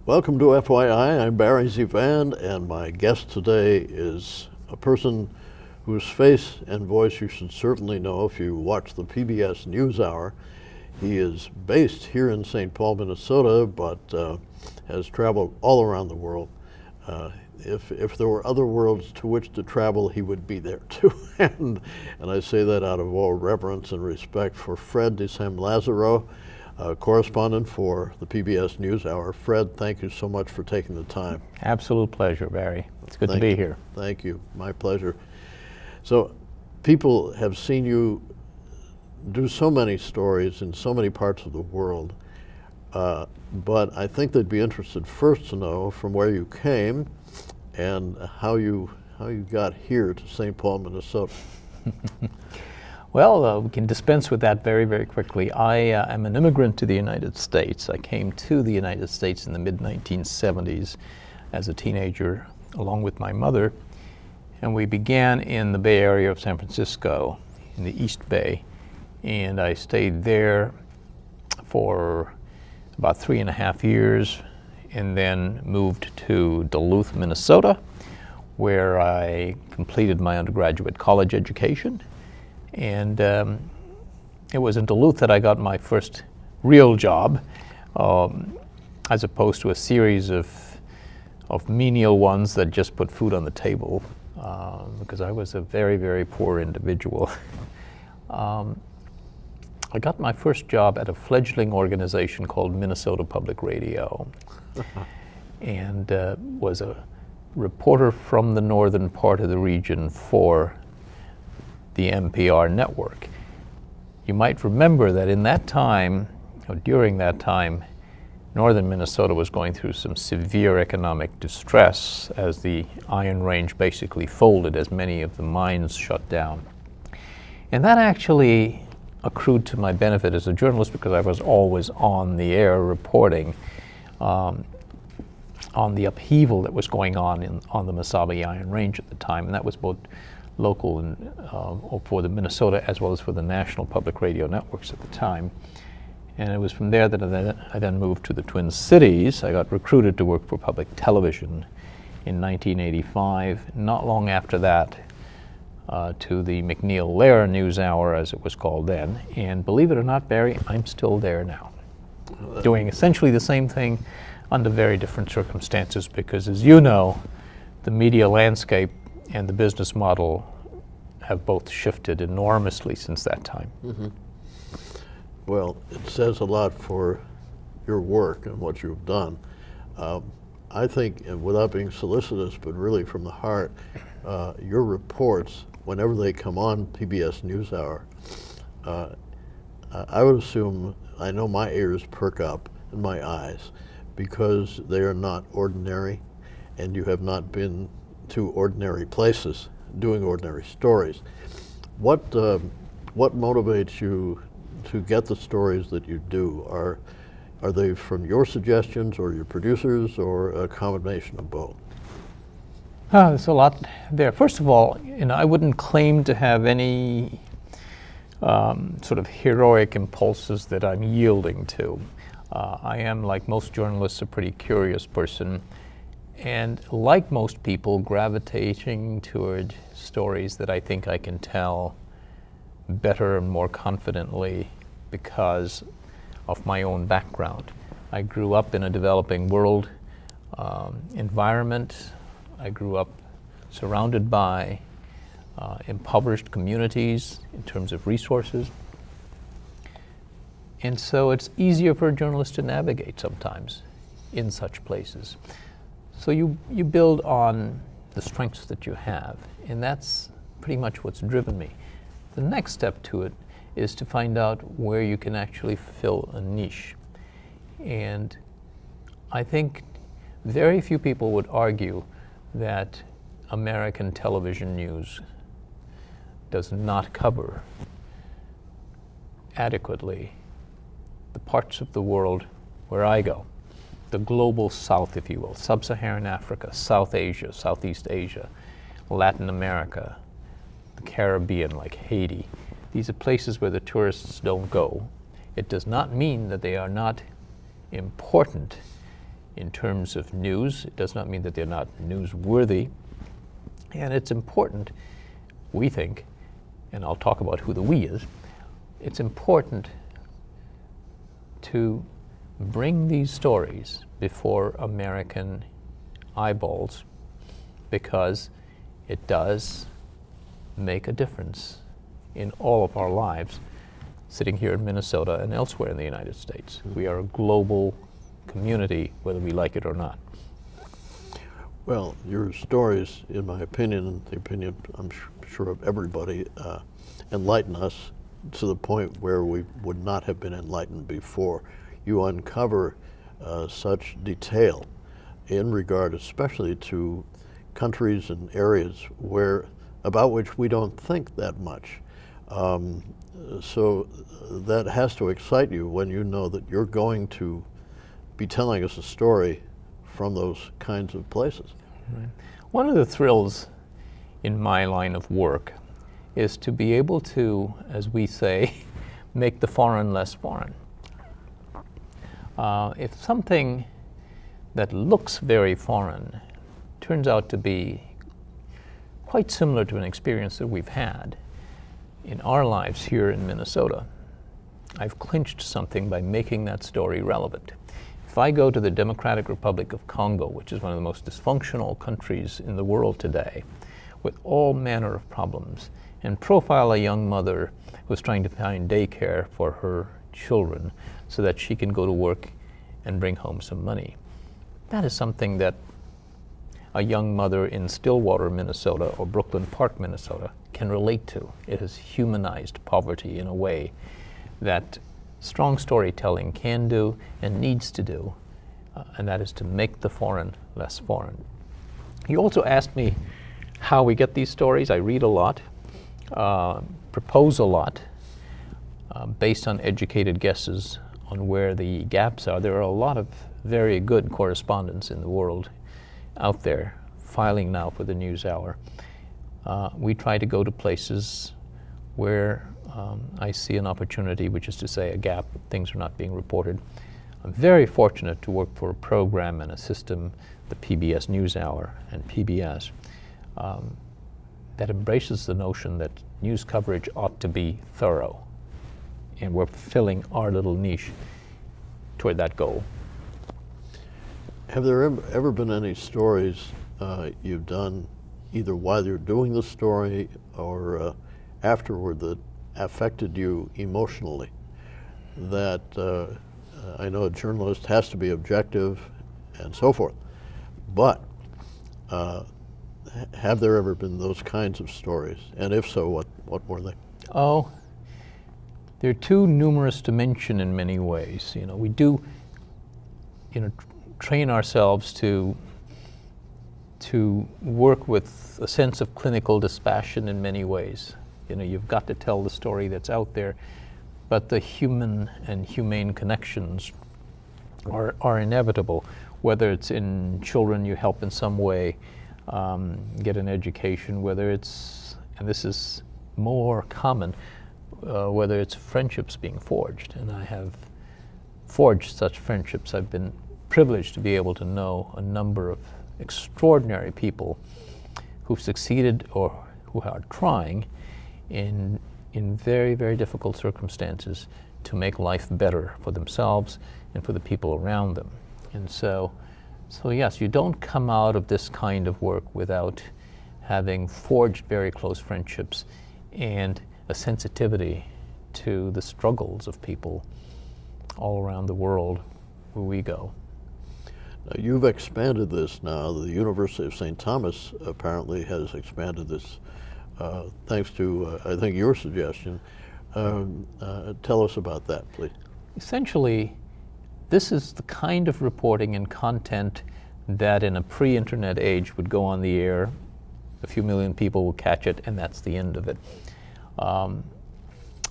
Welcome to FYI. I'm Barry ZeVAN, and my guest today is a person whose face and voice you should certainly know if you watch the PBS NewsHour. He is based here in St. Paul, Minnesota, but has traveled all around the world. If there were other worlds to which to travel, he would be there too. and I say that out of all reverence and respect for Sam Lazaro, correspondent for the PBS NewsHour. Fred, thank you so much for taking the time. Absolute pleasure, Barry. It's good to be here. Thank you. My pleasure. So people have seen you do so many stories in so many parts of the world, but I think they'd be interested first to know from where you came and how you got here to St. Paul, Minnesota. Well, we can dispense with that very, very quickly. I am an immigrant to the United States. I came to the United States in the mid-1970s as a teenager along with my mother, and we began in the Bay Area of San Francisco in the East Bay, and I stayed there for about 3.5 years and then moved to Duluth, Minnesota, where I completed my undergraduate college education. And it was in Duluth that I got my first real job, as opposed to a series of menial ones that just put food on the table, because I was a very, very poor individual. I got my first job at a fledgling organization called Minnesota Public Radio, and was a reporter from the northern part of the region for the NPR network. You might remember that in that time, or during that time, northern Minnesota was going through some severe economic distress as the Iron Range basically folded, as many of the mines shut down. And that actually accrued to my benefit as a journalist, because I was always on the air reporting on the upheaval that was going on the Mesabi Iron Range at the time, and that was both local and for the Minnesota as well as for the national public radio networks at the time. And it was from there that I then moved to the Twin Cities. I got recruited to work for public television in 1985. Not long after that, to the McNeil-Lehrer NewsHour, as it was called then. And believe it or not, Barry, I'm still there now, doing essentially the same thing under very different circumstances, because as you know, the media landscape and the business model have both shifted enormously since that time. Mm-hmm. Well, it says a lot for your work and what you've done. I think, and without being solicitous, but really from the heart, your reports, whenever they come on PBS NewsHour, I would assume, I know my ears perk up and my eyes, because they are not ordinary, and you have not been to ordinary places doing ordinary stories. What motivates you to get the stories that you do? Are they from your suggestions or your producers, or a combination of both? There's a lot there. First of all, I wouldn't claim to have any sort of heroic impulses that I'm yielding to. I am, like most journalists, a pretty curious person, and like most people, gravitating toward stories that I think I can tell better and more confidently because of my own background. I grew up in a developing world environment. I grew up surrounded by impoverished communities in terms of resources. And so it's easier for a journalist to navigate sometimes in such places. So you build on the strengths that you have, and that's pretty much what's driven me. The next step to it is to find out where you can actually fill a niche. And I think very few people would argue that American television news does not cover adequately the parts of the world where I go. The global South, if you will, Sub-Saharan Africa, South Asia, Southeast Asia, Latin America, the Caribbean, like Haiti. These are places where the tourists don't go. It does not mean that they are not important in terms of news. It does not mean that they're not newsworthy. And it's important, we think, and I'll talk about who the we is, it's important to bring these stories before American eyeballs, because it does make a difference in all of our lives, sitting here in Minnesota and elsewhere in the United States. We are a global community, whether we like it or not. Well, your stories, in my opinion, and the opinion I'm sure of everybody, enlighten us to the point where we would not have been enlightened before. You uncover such detail in regard especially to countries and areas about which we don't think that much. So that has to excite you when you know that you're going to be telling us a story from those kinds of places. Right. One of the thrills in my line of work is to be able to, as we say, make the foreign less foreign. If something that looks very foreign turns out to be quite similar to an experience that we've had in our lives here in Minnesota, I've clinched something by making that story relevant. If I go to the Democratic Republic of Congo, which is one of the most dysfunctional countries in the world today, with all manner of problems, and profile a young mother who's trying to find daycare for her children so that she can go to work and bring home some money, that is something that a young mother in Stillwater, Minnesota, or Brooklyn Park, Minnesota, can relate to. It has humanized poverty in a way that strong storytelling can do and needs to do, and that is to make the foreign less foreign. You also asked me how we get these stories. I read a lot, propose a lot, based on educated guesses on where the gaps are. There are a lot of very good correspondents in the world out there filing now for the NewsHour. We try to go to places where I see an opportunity, which is to say a gap, things are not being reported. I'm very fortunate to work for a program and a system, the PBS NewsHour and PBS, that embraces the notion that news coverage ought to be thorough. And we're filling our little niche toward that goal. Have there ever been any stories you've done either while you're doing the story or afterward that affected you emotionally? That I know a journalist has to be objective and so forth, but have there ever been those kinds of stories? And if so, what were they? Oh, they're too numerous to mention in many ways. You know, we do, train ourselves to work with a sense of clinical dispassion in many ways. You've got to tell the story that's out there, but the human and humane connections are inevitable, whether it's in children you help in some way get an education, whether it's, and this is more common, whether it's friendships being forged. And I have forged such friendships. I've been privileged to be able to know a number of extraordinary people who've succeeded or who are trying in very, very difficult circumstances to make life better for themselves and for the people around them. And so yes, you don't come out of this kind of work without having forged very close friendships and a sensitivity to the struggles of people all around the world where we go. Now, you've expanded this now. The University of St. Thomas apparently has expanded this thanks to, I think, your suggestion. Tell us about that, please. Essentially, this is the kind of reporting and content that in a pre-internet age would go on the air. A few million people will catch it, and that's the end of it.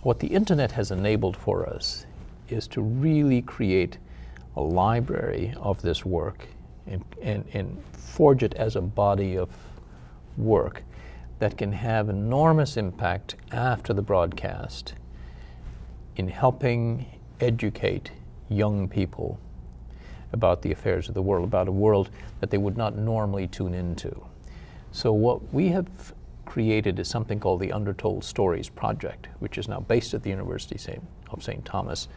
What the internet has enabled for us is to really create a library of this work and forge it as a body of work that can have enormous impact after the broadcast in helping educate young people about the affairs of the world, about a world that they would not normally tune into. So what we have created is something called the Undertold Stories Project, which is now based at the University of St. Thomas.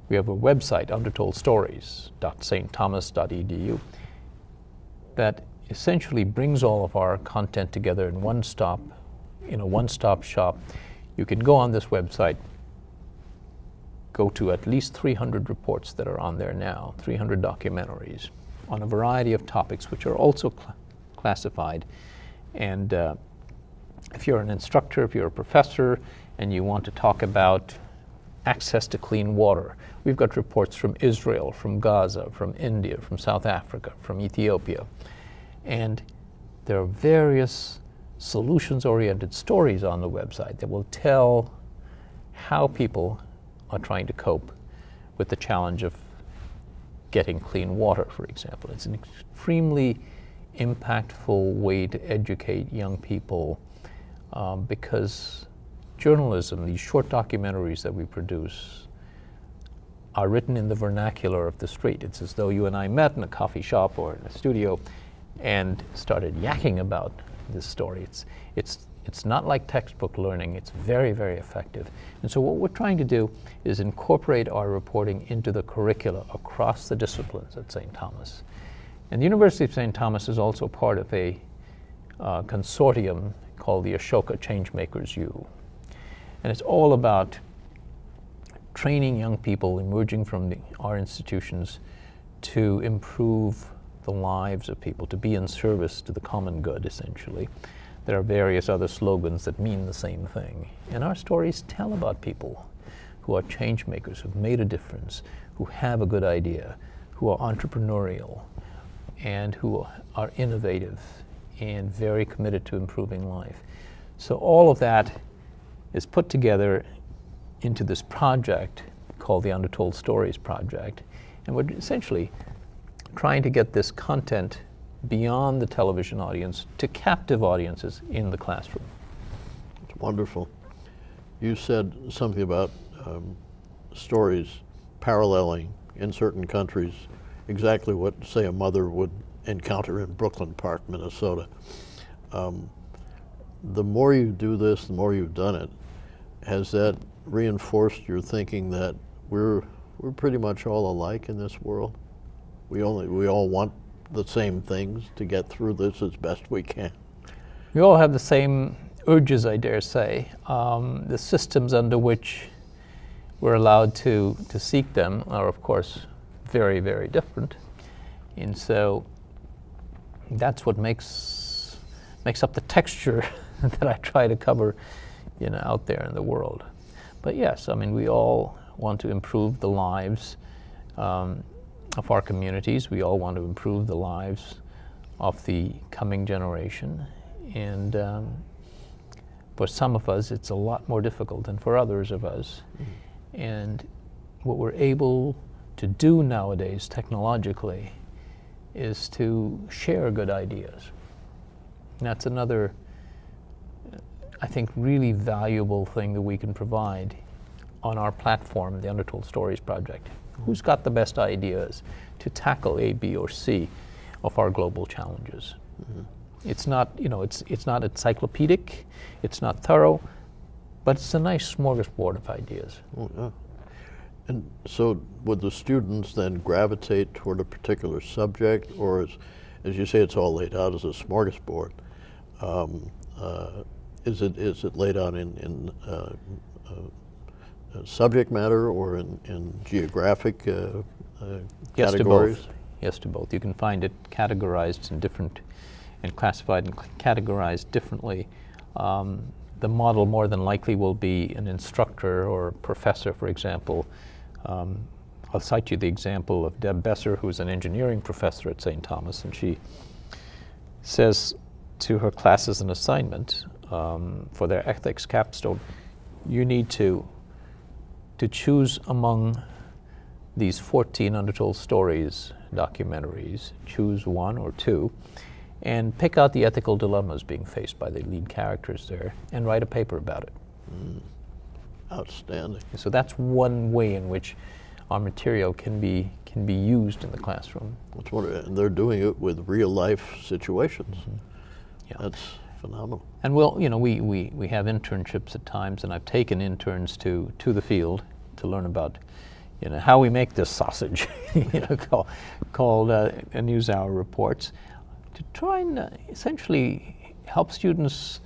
We have a website, undertoldstories.stthomas.edu, that essentially brings all of our content together in a one-stop shop. You can go on this website, go to at least 300 reports that are on there now, 300 documentaries on a variety of topics which are also classified. And if you're an instructor, if you're a professor, and you want to talk about access to clean water, we've got reports from Israel, from Gaza, from India, from South Africa, from Ethiopia. And there are various solutions-oriented stories on the website that will tell how people are trying to cope with the challenge of getting clean water, for example. It's an extremely impactful way to educate young people because journalism, these short documentaries that we produce, are written in the vernacular of the street. It's as though you and I met in a coffee shop or in a studio and started yakking about this story. It's not like textbook learning. It's very, very effective. And so what we're trying to do is incorporate our reporting into the curricula across the disciplines at St. Thomas. And the University of St. Thomas is also part of a consortium called the Ashoka Changemakers U. And it's all about training young people emerging from our institutions to improve the lives of people, to be in service to the common good, essentially. There are various other slogans that mean the same thing. And our stories tell about people who are change makers, who've made a difference, who have a good idea, who are entrepreneurial, and who are innovative and very committed to improving life. So all of that is put together into this project called the Undertold Stories Project. And we're essentially trying to get this content beyond the television audience to captive audiences in the classroom. It's wonderful. You said something about stories paralleling in certain countries exactly what, say, a mother would encounter in Brooklyn Park, Minnesota. The more you do this, the more you've done it, has that reinforced your thinking that we're pretty much all alike in this world? We all want the same things to get through this as best we can. We all have the same urges, I dare say. The systems under which we're allowed to seek them are, of course, very, very different. And so that's what makes up the texture that I try to cover, out there in the world. But yes, I mean, we all want to improve the lives of our communities. We all want to improve the lives of the coming generation. And for some of us, it's a lot more difficult than for others of us. Mm-hmm. And what we're able to do nowadays technologically is to share good ideas. And that's another, I think, really valuable thing that we can provide on our platform, the Undertold Stories Project. Who's got the best ideas to tackle A, B, or C of our global challenges? Mm-hmm. It's not, it's not encyclopedic, it's not thorough, but it's a nice smorgasbord of ideas. Oh, yeah. And so would the students then gravitate toward a particular subject, or as you say, it's all laid out as a smorgasbord? Is it laid out in subject matter or in geographic categories? Yes, to both. You can find it categorized in different and classified and categorized differently. The model more than likely will be an instructor or a professor, for example. I'll cite you the example of Deb Besser, who's an engineering professor at St. Thomas, and she says to her class as an assignment for their ethics capstone, you need to choose among these 14 Undertold Stories documentaries, choose one or two, and pick out the ethical dilemmas being faced by the lead characters there and write a paper about it. Outstanding. So that's one way in which our material can be can be used in the classroom. That's wonderful. And they're doing it with real life situations. Yeah. That's phenomenal. And we'll, you know, we have internships at times, and I've taken interns to the field to learn about, you know, how we make this sausage, you know, called NewsHour reports, to try and essentially help students,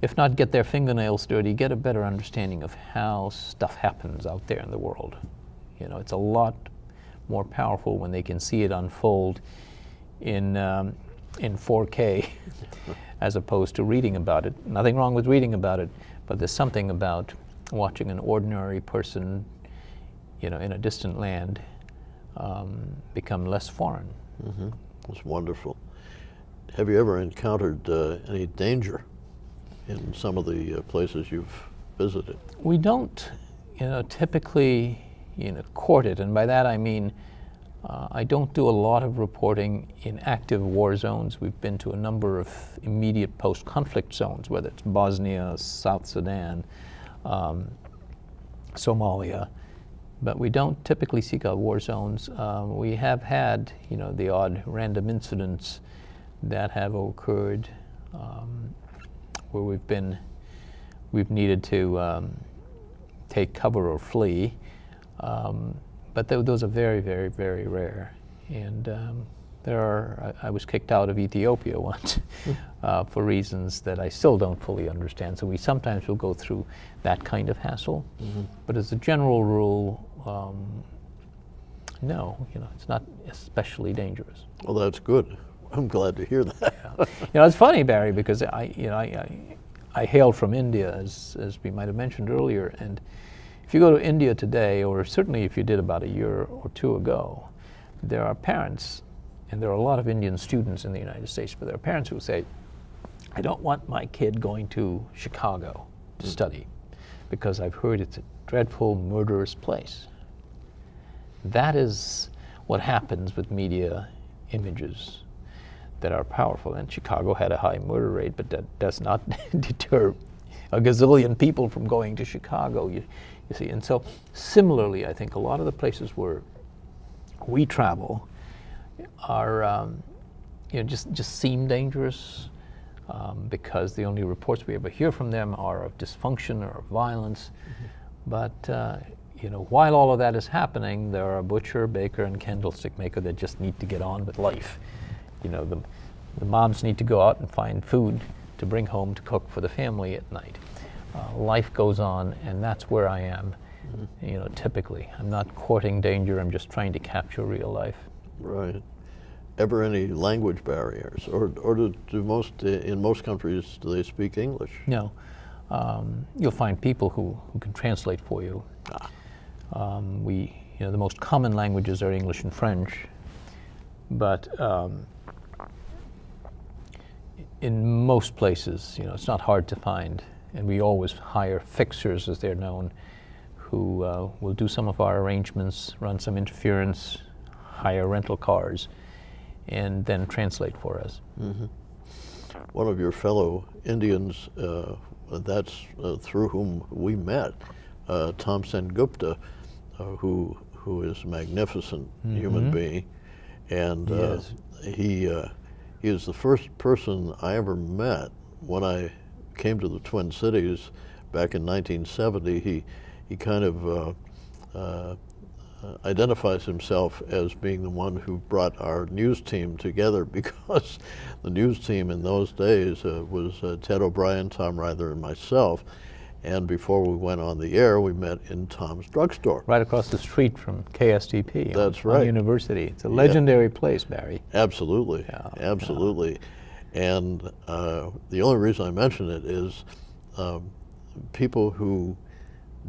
if not get their fingernails dirty, get a better understanding of how stuff happens out there in the world. You know, it's a lot more powerful when they can see it unfold in 4K as opposed to reading about it. Nothing wrong with reading about it, but there's something about watching an ordinary person, you know, in a distant land become less foreign. Mm-hmm. That's wonderful. Have you ever encountered any danger in some of the places you've visited? We don't, you know, typically, you know, court it, and by that I mean I don't do a lot of reporting in active war zones. We've been to a number of immediate post-conflict zones, whether it's Bosnia, South Sudan, Somalia, but we don't typically seek out war zones. We have had, you know, the odd random incidents that have occurred where we've needed to take cover or flee, but those are very, very, very rare. And I was kicked out of Ethiopia once for reasons that I still don't fully understand. So we sometimes will go through that kind of hassle. Mm-hmm. But as a general rule, no, you know, it's not especially dangerous. Well, that's good. I'm glad to hear that. Yeah. You know, it's funny, Barry, because I hail from India, as we might have mentioned earlier, and if you go to India today, or certainly if you did about a year or two ago, there are parents, and there are a lot of Indian students in the United States, but there are parents who say, I don't want my kid going to Chicago to study because I've heard it's a dreadful, murderous place. That is what happens with media images that are powerful. And Chicago had a high murder rate, but that does not deter a gazillion people from going to Chicago, you see. And so similarly, I think a lot of the places where we travel are you know, just seem dangerous because the only reports we ever hear from them are of dysfunction or of violence. Mm-hmm. But you know, while all of that is happening, there are a butcher, baker, and candlestick maker that just need to get on with life. You know, the moms need to go out and find food to bring home to cook for the family at night. Life goes on, and that's where I am. Mm-hmm. You know, typically, I'm not courting danger. I'm just trying to capture real life. Right. Ever any language barriers, or in most countries do they speak English? No. You'll find people who can translate for you. You know, the most common languages are English and French, but in most places, you know, it's not hard to find, and we always hire fixers, as they're known, who will do some of our arrangements, run some interference, hire rental cars, and then translate for us. Mm-hmm. One of your fellow Indians, that's through whom we met, Tom Sengupta, who is a magnificent mm-hmm. human being, and he is the first person I ever met when I came to the Twin Cities back in 1970. He kind of identifies himself as being the one who brought our news team together, because the news team in those days was Ted O'Brien, Tom Ryther, and myself. And before we went on the air, we met in Tom's drugstore. Right across the street from KSTP. That's right. On University. It's a legendary place, Barry. Absolutely. Yeah. Absolutely. Yeah. And the only reason I mention it is people who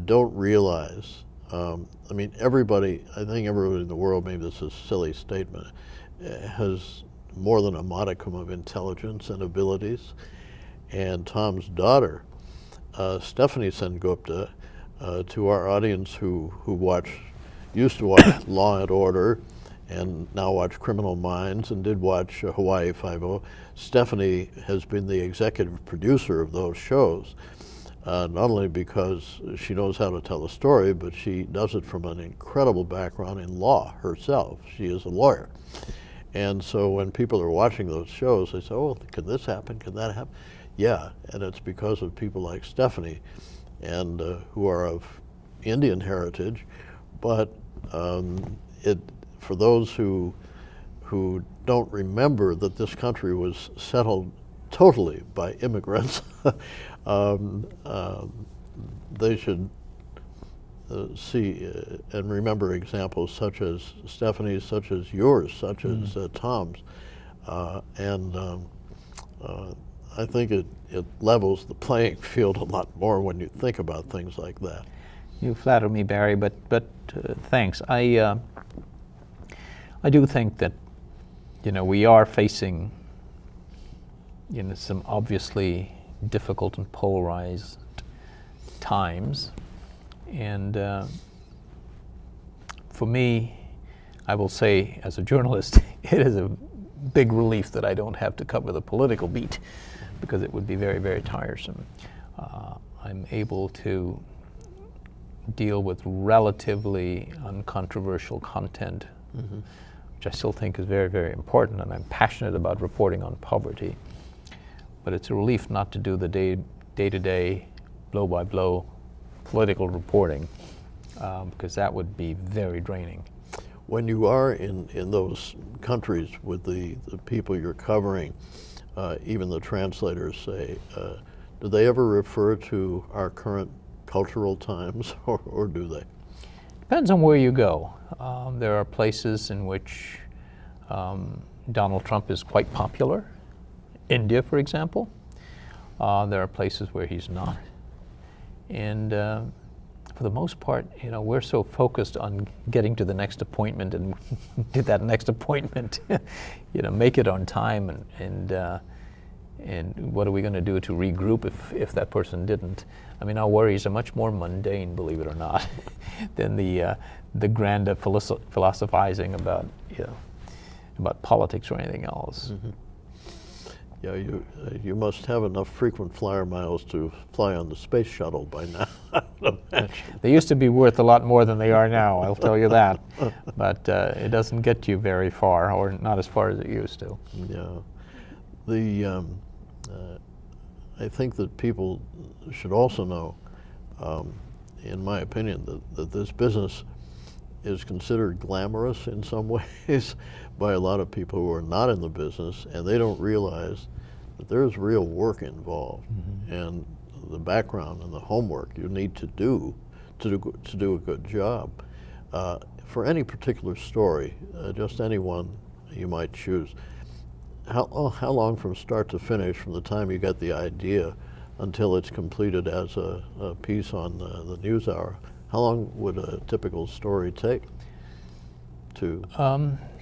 don't realize, I mean, I think everybody in the world, maybe this is a silly statement, has more than a modicum of intelligence and abilities. And Tom's daughter, Stephanie Sengupta, to our audience who used to watch Law and Order and now watch Criminal Minds and did watch Hawaii Five-0, Stephanie has been the executive producer of those shows. not only because she knows how to tell a story, but she does it from an incredible background in law herself. She is a lawyer. And so when people are watching those shows, they say, oh, can this happen? Can that happen? Yeah, and it's because of people like Stephanie, and who are of Indian heritage, but for those who don't remember that this country was settled totally by immigrants, they should see and remember examples such as Stephanie's, such as yours, such as Tom's, and I think it levels the playing field a lot more when you think about things like that. You flatter me, Barry, but thanks. I do think that, you know, we are facing, you know, some obviously difficult and polarized times, and for me, I will say, as a journalist, it is a big relief that I don't have to cover the political beat, because it would be very, very tiresome. I'm able to deal with relatively uncontroversial content, which I still think is very, very important, and I'm passionate about reporting on poverty. But it's a relief not to do the day-to-day, blow-by-blow political reporting, because that would be very draining. When you are in those countries with the people you're covering, even the translators say, do they ever refer to our current cultural times, or do they? Depends on where you go. There are places in which Donald Trump is quite popular. India, for example. There are places where he's not. And for the most part, you know, we're so focused on getting to the next appointment and get that next appointment, you know, make it on time, and what are we going to do to regroup if that person didn't? I mean, our worries are much more mundane, believe it or not, than the grand philosophizing about, you know, about politics or anything else. Yeah, you must have enough frequent flyer miles to fly on the space shuttle by now. They used to be worth a lot more than they are now, I'll tell you that. But it doesn't get you very far, or not as far as it used to. Yeah. I think that people should also know, in my opinion, that this business is considered glamorous in some ways by a lot of people who are not in the business, and they don't realize that there's real work involved, and the background and the homework you need to do a good job. For any particular story, just any one you might choose, how long from start to finish, from the time you get the idea until it's completed as a piece on the NewsHour, how long would a typical story take to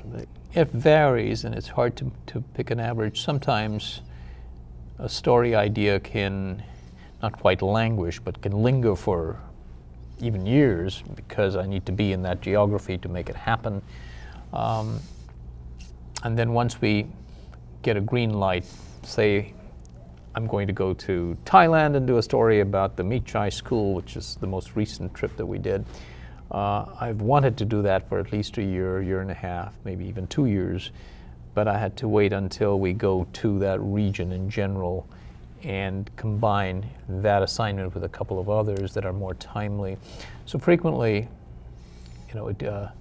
make? It varies, and it's hard to pick an average. Sometimes a story idea can not quite languish, but can linger for even years, because I need to be in that geography to make it happen. And then once we get a green light, say I'm going to go to Thailand and do a story about the Meet Chai School, which is the most recent trip that we did. I've wanted to do that for at least a year and a half, maybe even 2 years, but I had to wait until we go to that region in general and combine that assignment with a couple of others that are more timely. So frequently, you know,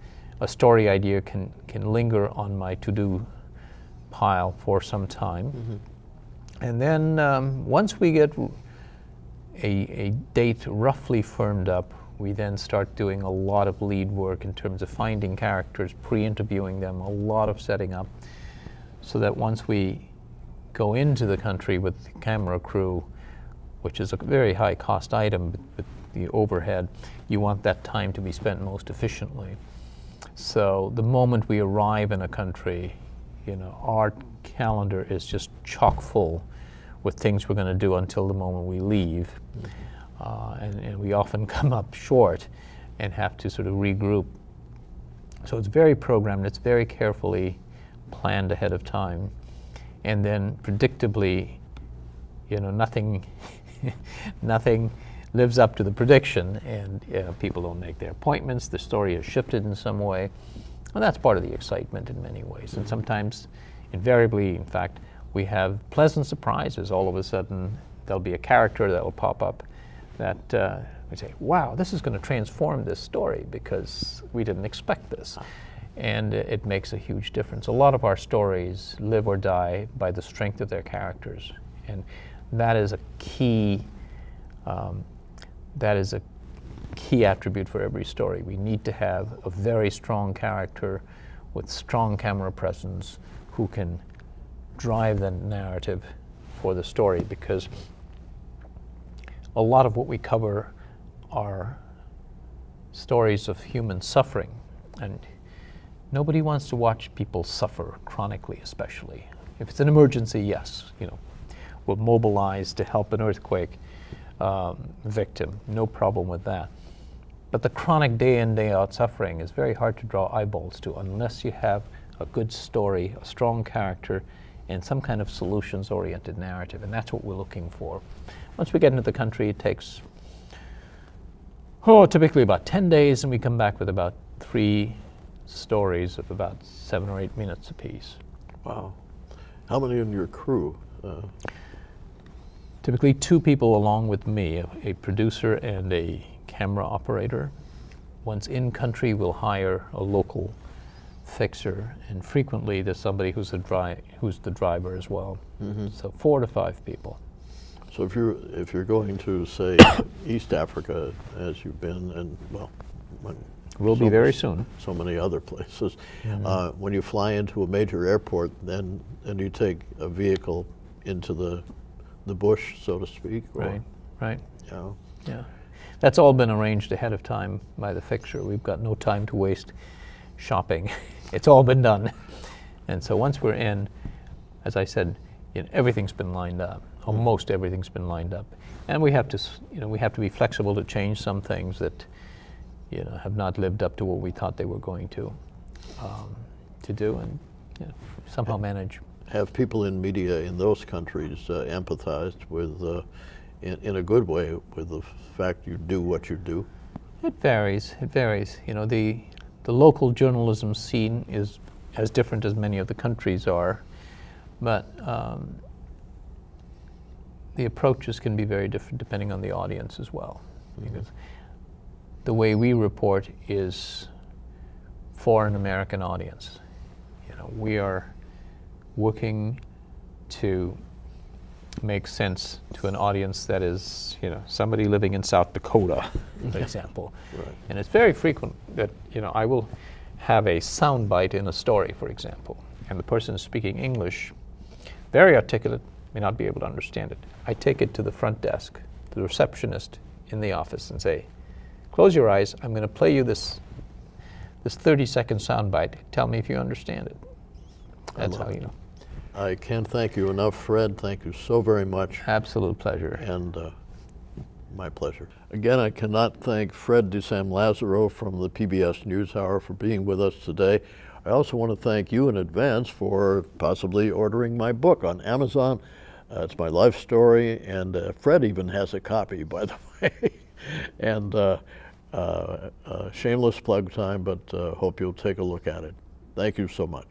a story idea can linger on my to-do pile for some time. And then once we get a date roughly firmed up, we then start doing a lot of lead work in terms of finding characters, pre-interviewing them, a lot of setting up, so that once we go into the country with the camera crew, which is a very high cost item with the overhead, you want that time to be spent most efficiently. So the moment we arrive in a country, you know, our calendar is just chock full with things we're going to do until the moment we leave. And we often come up short and have to sort of regroup. So it's very programmed, it's very carefully planned ahead of time. And then predictably, you know, nothing nothing lives up to the prediction, and people don't make their appointments. The story is shifted in some way. And that's part of the excitement in many ways. And sometimes, invariably, in fact, we have pleasant surprises. All of a sudden, there'll be a character that will pop up that we say, wow, this is going to transform this story because we didn't expect this. And it makes a huge difference. A lot of our stories live or die by the strength of their characters. And that is a key attribute for every story. We need to have a very strong character with strong camera presence who can drive the narrative for the story, because a lot of what we cover are stories of human suffering, and nobody wants to watch people suffer chronically, especially. If it's an emergency, yes, we'll mobilize to help an earthquake victim, no problem with that. But the chronic day in, day out suffering is very hard to draw eyeballs to unless you have a good story, a strong character, and some kind of solutions-oriented narrative, and that's what we're looking for. Once we get into the country, it takes, typically about 10 days, and we come back with about 3 stories of about 7 or 8 minutes apiece. Wow. How many in your crew? Typically 2 people along with me, a producer and a camera operator. Once in country, we'll hire a local fixer, and frequently there's somebody who's the driver as well. Mm-hmm. So 4 to 5 people. So if you're going to, say, East Africa, as you've been, and we'll be very soon. So many other places. Mm-hmm. When you fly into a major airport, then you take a vehicle into the bush, so to speak. Right. Yeah. Yeah. That's all been arranged ahead of time by the fixer. We've got no time to waste shopping. It's all been done. And so once we're in, as I said, everything's been lined up. Almost everything's been lined up. And we have to be flexible to change some things that have not lived up to what we thought they were going to do, and somehow manage. Have people in media in those countries empathized with, in a good way, with the fact you do what you do? It varies. It varies. The local journalism scene is as different as many of the countries are, but the approaches can be very different depending on the audience as well. Mm-hmm. Because the way we report is for an American audience. We are working to make sense to an audience that is, somebody living in South Dakota, for example. Right. And it's very frequent that, I will have a soundbite in a story, for example, and the person is speaking English, very articulate, may not be able to understand it. I take it to the front desk, the receptionist in the office, and say, close your eyes, I'm going to play you this 30-second soundbite. Tell me if you understand it. That's how you know. I can't thank you enough, Fred. Thank you so very much. Absolute pleasure. And my pleasure. Again, I cannot thank Fred de Sam Lazaro from the PBS NewsHour for being with us today. I also want to thank you in advance for possibly ordering my book on Amazon. It's my life story, and Fred even has a copy, by the way. And shameless plug time, but hope you'll take a look at it. Thank you so much.